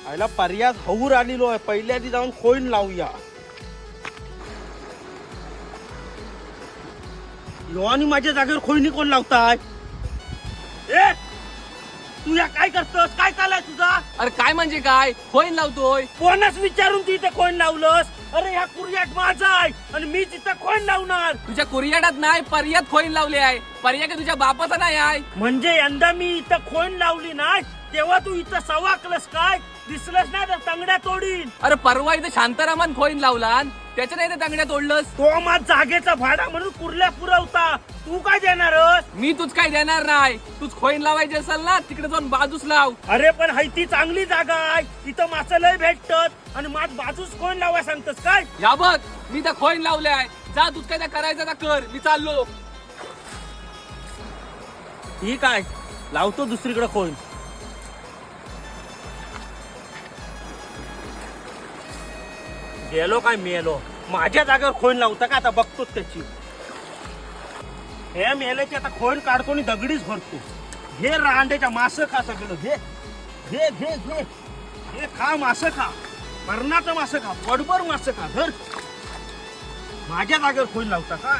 आयला पर्याय हवूर आलेलो आहे, पहिल्या आधी जाऊन खोईन लावूया. आणि माझ्या जागेवर खोईनी कोण लावताय? ए तू या काय करतोस? काय चाललाय तुझा? अरे काय म्हणजे काय? खोईन लावतोय. कोणाच विचारून तू इथे खोईन लावलंस? अरे ह्या कुर्याट माझा आहे आणि मी तिथं खोईन लावणार. तुझ्या कुरियाडात नाही, पर्यात खोईन लावले आहे. पर्या काय तुझ्या बापाचा नाही आहे. म्हणजे यंदा मी इथं खोईन लावली नाही तेव्हा तू इथं सवाकलस काय? दिसलंच नाही तर तंगड्या तोडीन. अरे परवा इथे शांतारामान खोईन लावला, त्याच्या नाही ते तांगड्या तोडलंस. तो माझ जागेचा भाडा म्हणून कुर्ल्या पुरवता, तू काय देणारस? मी तुझ काय देणार नाही. तूच खोईन लावायची असेल ना, तिकडे जाऊन बाजूस लाव. अरे पण हाय ती चांगली जागा आहे, इथं मासे लय भेटतात आणि माझ बाजूच खोईन लावाय सांगतस काय? या बघ, मी त्या खोईन लावले आहे. जा तुझ काय त्या करायचं ना कर, मी चाललो. ठीक आहे, लावतो दुसरीकडे खोईन. गेलो काय मेलो, माझ्या जागेवर खोईन लावता का? आता बघतोच त्याची. हे मेल्याची आता खोईन काढतो आणि दगडीच भरतो. हे रांडेच्या मास खा सगळं. घे घे घे घे हे खा, मास खा, मरणाचं मास खा, पडबर मास खा. धर, माझ्या जागेवर खोईन लावता का?